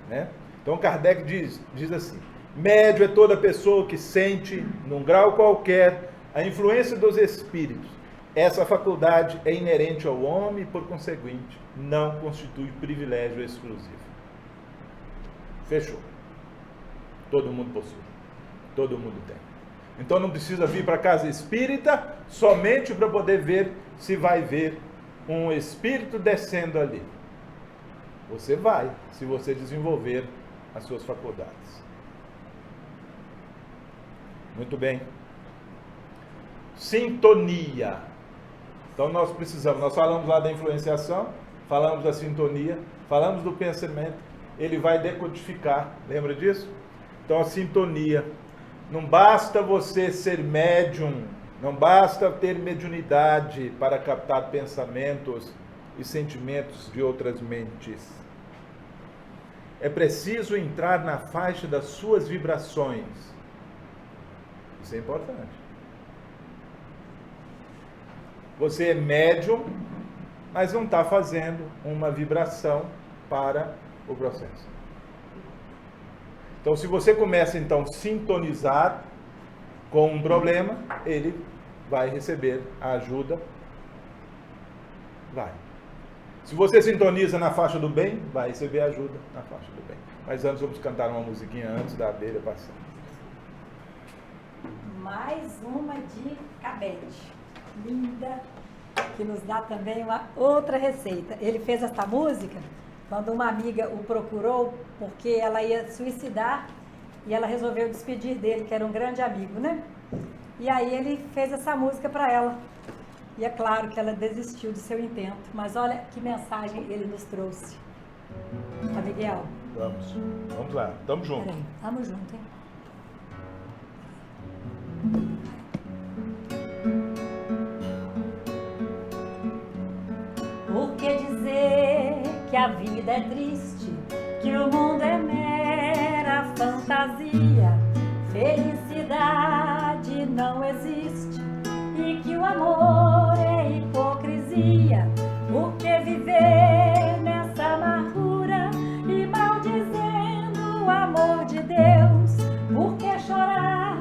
Né? Então Kardec diz assim, médio é toda pessoa que sente, num grau qualquer, a influência dos espíritos. Essa faculdade é inerente ao homem e, por conseguinte, não constitui privilégio exclusivo. Fechou. Todo mundo possui. Todo mundo tem. Então não precisa vir para a casa espírita somente para poder ver se vai ver um espírito descendo ali. Você vai, se você desenvolver as suas faculdades. Muito bem. Sintonia. Então nós falamos lá da influenciação, falamos da sintonia, falamos do pensamento, ele vai decodificar, lembra disso? Então a sintonia. Não basta você ser médium, não basta ter mediunidade para captar pensamentos e sentimentos de outras mentes. É preciso entrar na faixa das suas vibrações. Isso é importante. Você é médium, mas não está fazendo uma vibração para o processo. Então, se você começa, então, a sintonizar com um problema, ele vai receber a ajuda. Vai. Se você sintoniza na faixa do bem, vai receber ajuda na faixa do bem. Mas antes vamos cantar uma musiquinha antes da abelha passar. Mais uma de Cabete. Linda. Que nos dá também uma outra receita. Ele fez esta música quando uma amiga o procurou porque ela ia suicidar e ela resolveu despedir dele, que era um grande amigo, né? E aí ele fez essa música para ela. E é claro que ela desistiu do seu intento, mas olha que mensagem ele nos trouxe. Tá, Miguel? Vamos lá, tamo junto. Peraí, tamo junto, hein? Por que dizer que a vida é triste, que o mundo é mera fantasia, felicidade não existe e que o amor é hipocrisia? Por que viver nessa amargura e maldizendo o amor de Deus? Por que chorar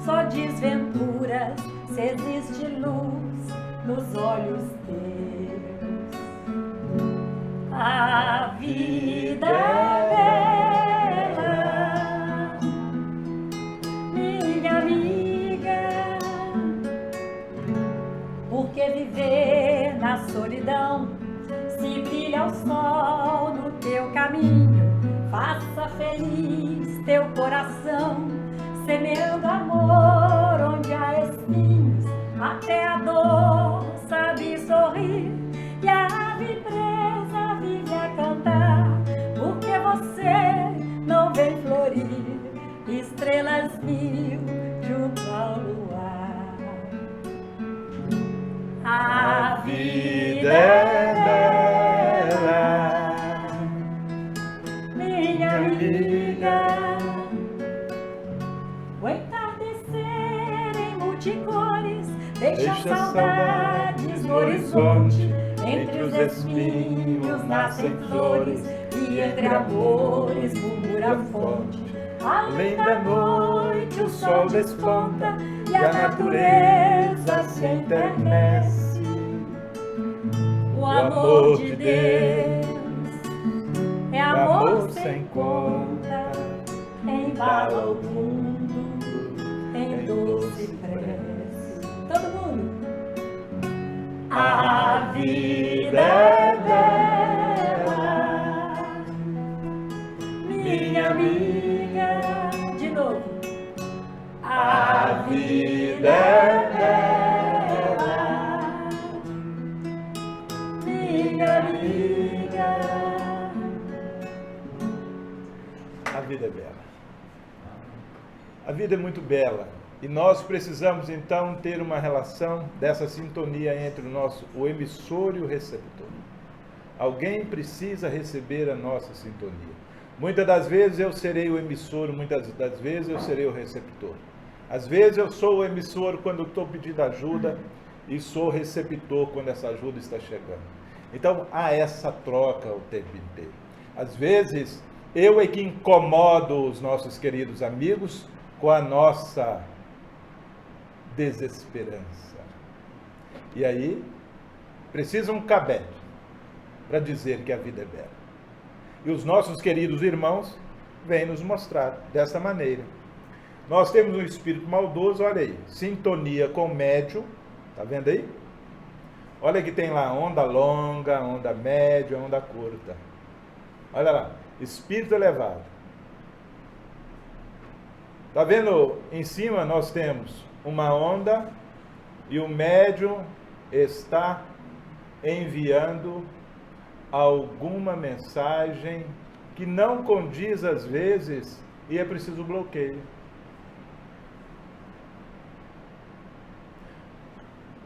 só desventuras se existe luz nos olhos teus? A vida é bela, minha amiga. Por que viver na solidão, se brilha o sol no teu caminho? Faça feliz teu coração, semeando amor onde há espinhos. Até a dor sabe sorrir e a ave presa vive a cantar. Porque você não vem florir estrelas mil junto ao luar? A vida é bela, minha amiga. O entardecer em multicores deixa saudades no horizonte. Entre os espinhos nascem flores e entre amores murmura a fonte. Além da noite o sol desponta e a natureza se enternece. O amor de Deus é amor sem conta, embala o mundo em doce prece. Todo mundo! A vida é bela, minha amiga. De novo. A vida é bela, minha amiga. A vida é bela. A vida é muito bela. E nós precisamos, então, ter uma relação dessa sintonia entre o emissor e o receptor. Alguém precisa receber a nossa sintonia. Muitas das vezes eu serei o emissor, muitas das vezes eu serei o receptor. Às vezes eu sou o emissor quando estou pedindo ajuda e sou o receptor quando essa ajuda está chegando. Então, há essa troca o tempo inteiro. Às vezes, eu é que incomodo os nossos queridos amigos com a nossa desesperança. E aí, precisa um cabete para dizer que a vida é bela. E os nossos queridos irmãos vêm nos mostrar dessa maneira. Nós temos um espírito maldoso, olha aí, sintonia com médium, tá vendo aí? Olha que tem lá onda longa, onda média, onda curta. Olha lá, espírito elevado. Tá vendo? Em cima nós temos uma onda e o médium está enviando alguma mensagem que não condiz às vezes e é preciso bloqueio.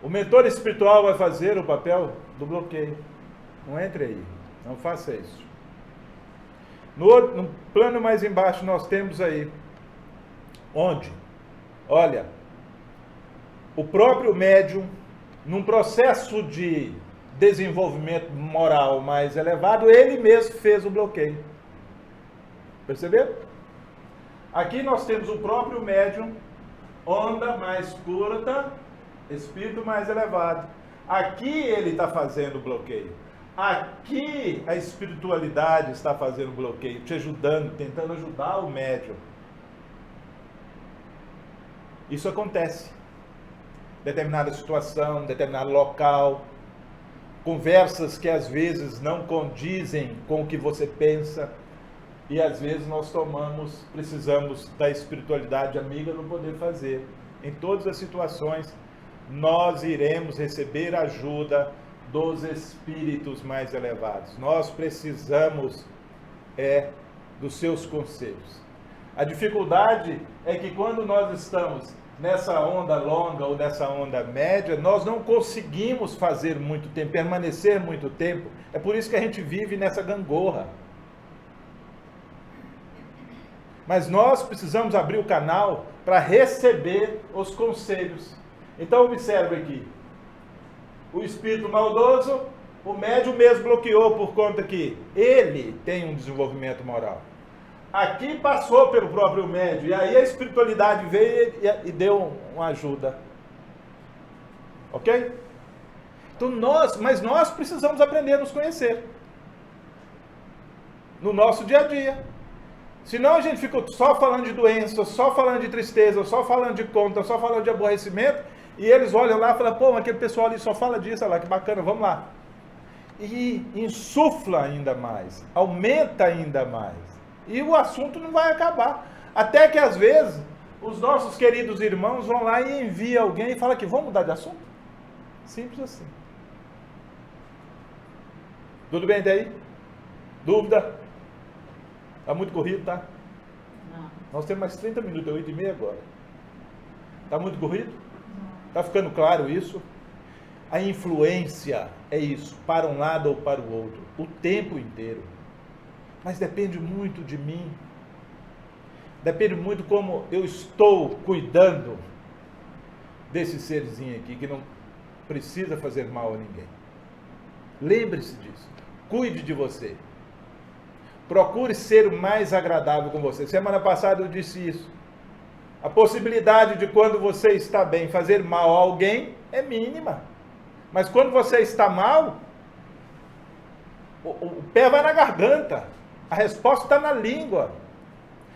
O mentor espiritual vai fazer o papel do bloqueio. Não entre aí, não faça isso. No plano mais embaixo nós temos aí, onde? Olha, o próprio médium, num processo de desenvolvimento moral mais elevado, ele mesmo fez o bloqueio. Perceberam? Aqui nós temos o próprio médium Onda mais curta, espírito mais elevado. Aqui ele está fazendo bloqueio. Aqui a espiritualidade está fazendo bloqueio, te ajudando, tentando ajudar o médium. Isso acontece. Determinada situação, determinado local, conversas que às vezes não condizem com o que você pensa, e às vezes nós precisamos da espiritualidade amiga para poder fazer. Em todas as situações, nós iremos receber ajuda dos espíritos mais elevados. Nós precisamos dos seus conselhos. A dificuldade é que quando nós estamos nessa onda longa ou nessa onda média, nós não conseguimos fazer muito tempo, permanecer muito tempo. É por isso que a gente vive nessa gangorra. Mas nós precisamos abrir o canal para receber os conselhos. Então observe aqui. O espírito maldoso, o médium mesmo bloqueou por conta que ele tem um desenvolvimento moral. Aqui passou pelo próprio médium, e aí a espiritualidade veio e deu uma ajuda. Ok? Então mas nós precisamos aprender a nos conhecer. No nosso dia a dia. Senão a gente fica só falando de doença, só falando de tristeza, só falando de conta, só falando de aborrecimento, e eles olham lá e falam, pô, aquele pessoal ali só fala disso, olha lá, que bacana, vamos lá. E insufla ainda mais, aumenta ainda mais. E o assunto não vai acabar. Até que às vezes, os nossos queridos irmãos vão lá e enviam alguém e falam que vamos mudar de assunto. Simples assim. Tudo bem daí? Dúvida? Está muito corrido, tá? Não. Nós temos mais 30 minutos, é 8h30 agora. Está muito corrido? Está ficando claro isso? A influência é isso, para um lado ou para o outro, o tempo inteiro. Mas depende muito de mim. Depende muito como eu estou cuidando desse serzinho aqui, que não precisa fazer mal a ninguém. Lembre-se disso. Cuide de você. Procure ser o mais agradável com você. Semana passada eu disse isso. A possibilidade de quando você está bem fazer mal a alguém é mínima. Mas quando você está mal, o pé vai na garganta. A resposta está na língua.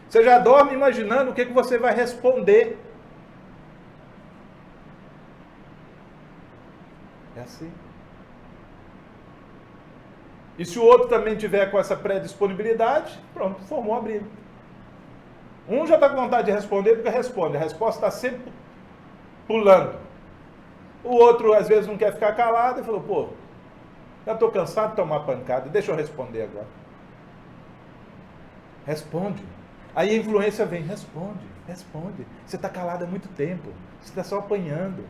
Você já dorme imaginando o que você vai responder. É assim. E se o outro também tiver com essa pré-disponibilidade, pronto, formou a briga. Um já está com vontade de responder porque responde. A resposta está sempre pulando. O outro, às vezes, não quer ficar calado e falou, pô, já estou cansado de tomar pancada, deixa eu responder agora. Responde. Aí a influência vem, responde. Você está calado há muito tempo, você está só apanhando.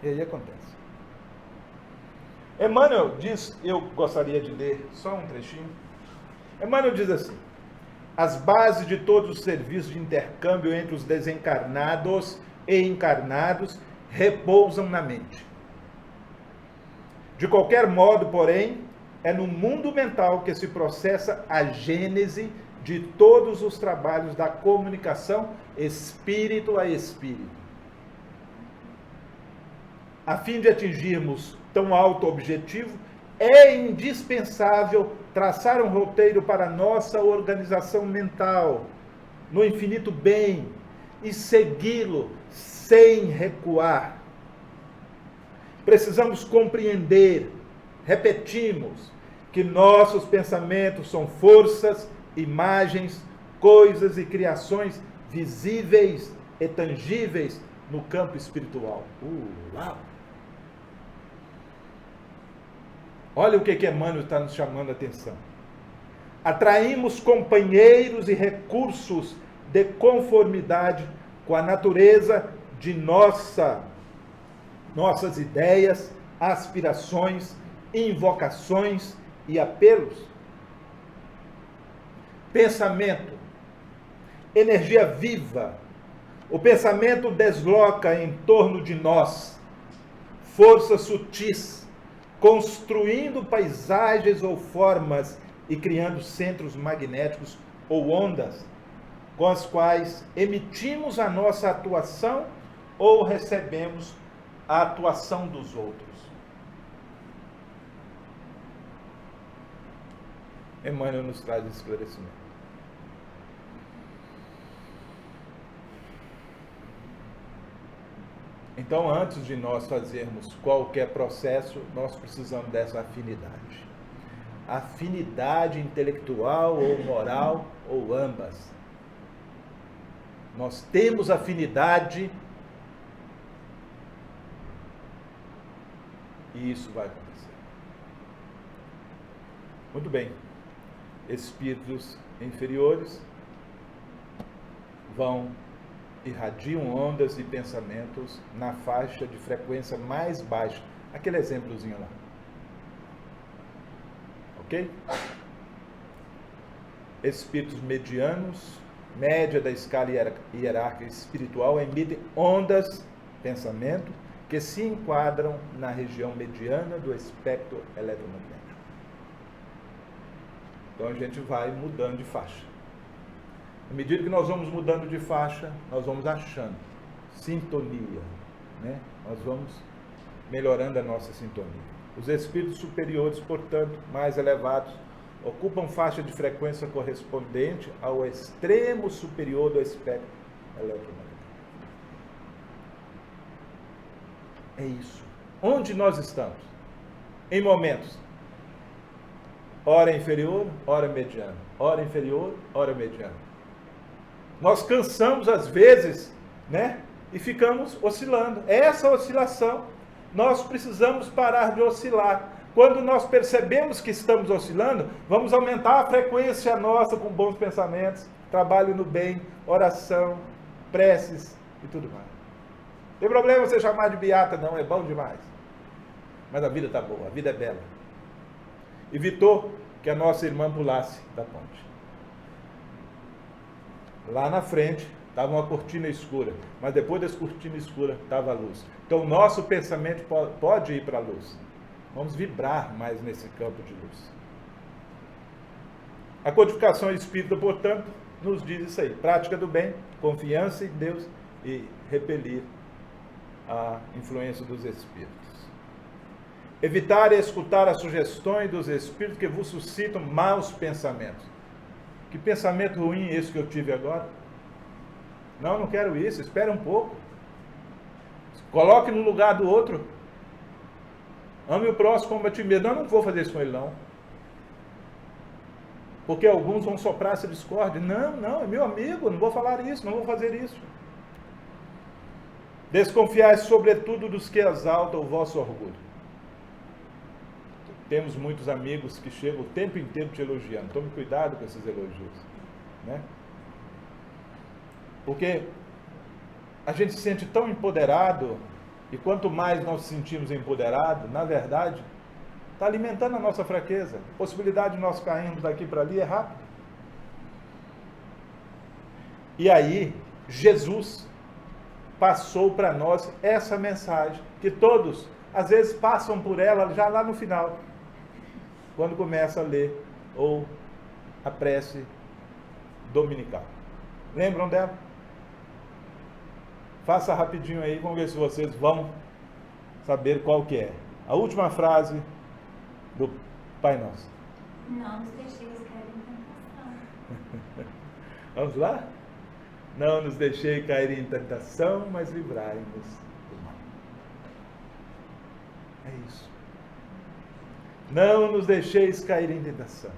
E aí acontece. Emmanuel diz, eu gostaria de ler só um trechinho. Emmanuel diz assim: as bases de todos os serviços de intercâmbio entre os desencarnados e encarnados repousam na mente. De qualquer modo, porém, é no mundo mental que se processa a gênese de todos os trabalhos da comunicação espírito a espírito. A fim de atingirmos tão alto objetivo, é indispensável traçar um roteiro para nossa organização mental, no infinito bem, e segui-lo sem recuar. Precisamos compreender, repetimos, que nossos pensamentos são forças, imagens, coisas e criações visíveis e tangíveis no campo espiritual. Uau! Olha o que Emmanuel está nos chamando a atenção. Atraímos companheiros e recursos de conformidade com a natureza de nossas ideias, aspirações, invocações e apelos. Pensamento, energia viva. O pensamento desloca em torno de nós forças sutis, construindo paisagens ou formas e criando centros magnéticos ou ondas. com as quais emitimos a nossa atuação ou recebemos a atuação dos outros. Emmanuel nos traz esse esclarecimento. Então, antes de nós fazermos qualquer processo, nós precisamos dessa afinidade. Afinidade intelectual ou moral, ou ambas. Nós temos afinidade e isso vai acontecer. Muito bem. Espíritos inferiores irradiam ondas e pensamentos na faixa de frequência mais baixa. Aquele exemplozinho lá. Ok? Espíritos medianos, média da escala hierárquica espiritual, emitem ondas, pensamento, que se enquadram na região mediana do espectro eletromagnético. Então a gente vai mudando de faixa. À medida que nós vamos mudando de faixa, nós vamos achando sintonia, né? Nós vamos melhorando a nossa sintonia. Os espíritos superiores, portanto, mais elevados, ocupam faixa de frequência correspondente ao extremo superior do espectro eletromagnético. É isso. Onde nós estamos? Em momentos, ora inferior, ora mediano, ora inferior, ora mediano. Nós cansamos às vezes, né? E ficamos oscilando. Essa oscilação, nós precisamos parar de oscilar. Quando nós percebemos que estamos oscilando, vamos aumentar a frequência nossa com bons pensamentos, trabalho no bem, oração, preces e tudo mais. Não tem problema você chamar de beata, não, é bom demais. Mas a vida está boa, a vida é bela. Evitou que a nossa irmã pulasse da ponte. Lá na frente estava uma cortina escura, mas depois dessa cortina escura estava a luz. Então o nosso pensamento pode ir para a luz. Vamos vibrar mais nesse campo de luz. A codificação espírita, portanto, nos diz isso aí. Prática do bem, confiança em Deus e repelir a influência dos espíritos. Evitar e escutar as sugestões dos espíritos que vos suscitam maus pensamentos. Que pensamento ruim é esse que eu tive agora? Não quero isso, espere um pouco. Coloque no lugar do outro. Ame o próximo como a ti mesmo. Não vou fazer isso com ele, não. Porque alguns vão soprar essa discórdia. Não, é meu amigo, não vou falar isso, não vou fazer isso. Desconfiai sobretudo dos que exaltam o vosso orgulho. Temos muitos amigos que chegam o tempo inteiro te elogiando. Tome cuidado com esses elogios, né? Porque a gente se sente tão empoderado, e quanto mais nós nos sentimos empoderados, na verdade, está alimentando a nossa fraqueza. A possibilidade de nós cairmos daqui para ali é rápida. E aí, Jesus passou para nós essa mensagem, que todos, às vezes, passam por ela já lá no final, quando começa a ler ou a prece dominical. Lembram dela? Faça rapidinho aí, vamos ver se vocês vão saber qual que é. A última frase do Pai Nosso. Não nos deixeis cair em tentação. Vamos lá? Não nos deixei cair em tentação, mas livrai-nos do mal. É isso. Não nos deixeis cair em tentação.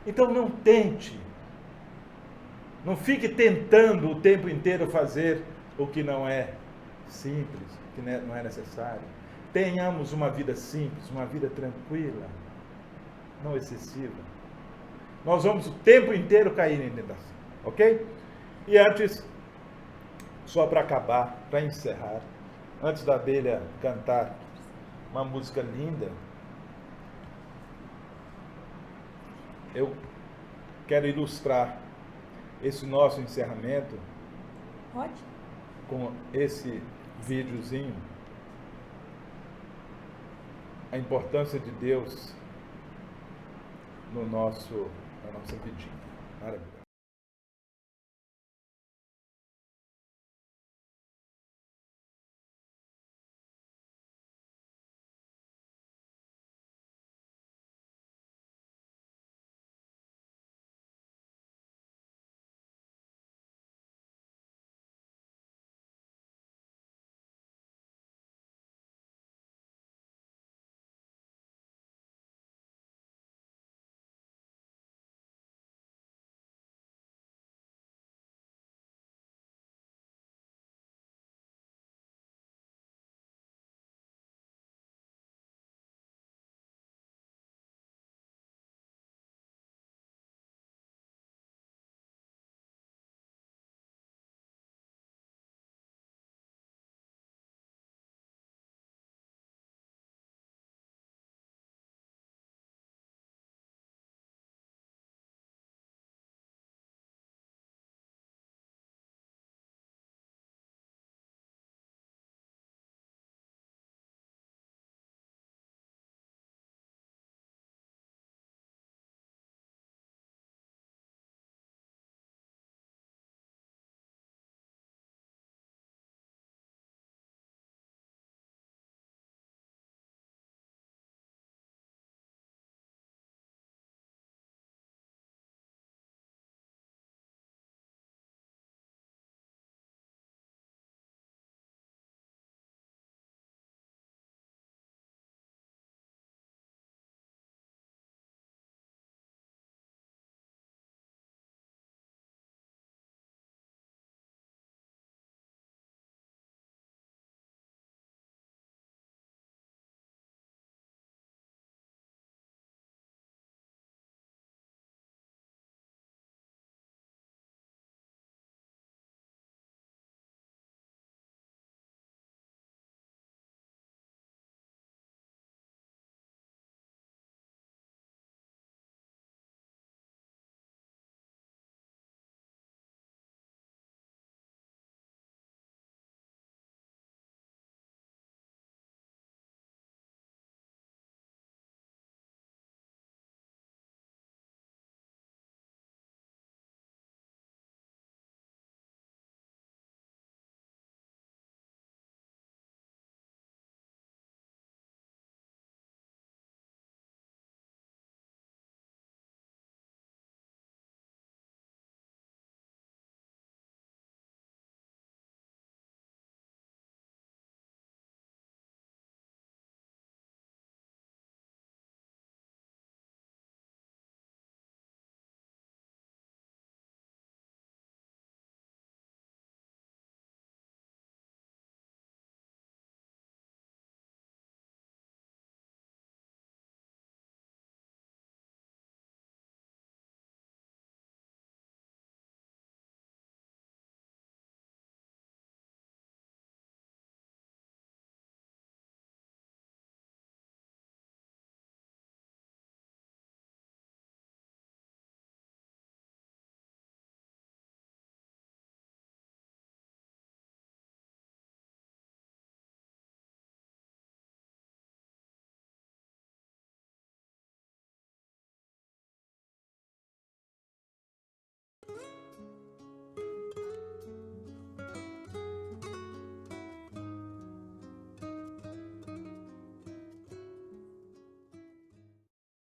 Então não tente. Não fique tentando o tempo inteiro fazer o que não é simples, o que não é necessário. Tenhamos uma vida simples, uma vida tranquila, não excessiva. Nós vamos o tempo inteiro cair em tentação, ok? E antes, só para acabar, para encerrar, antes da abelha cantar uma música linda, eu quero ilustrar esse nosso encerramento. Pode? Com esse videozinho, a importância de Deus na nossa vidinha. Maravilha.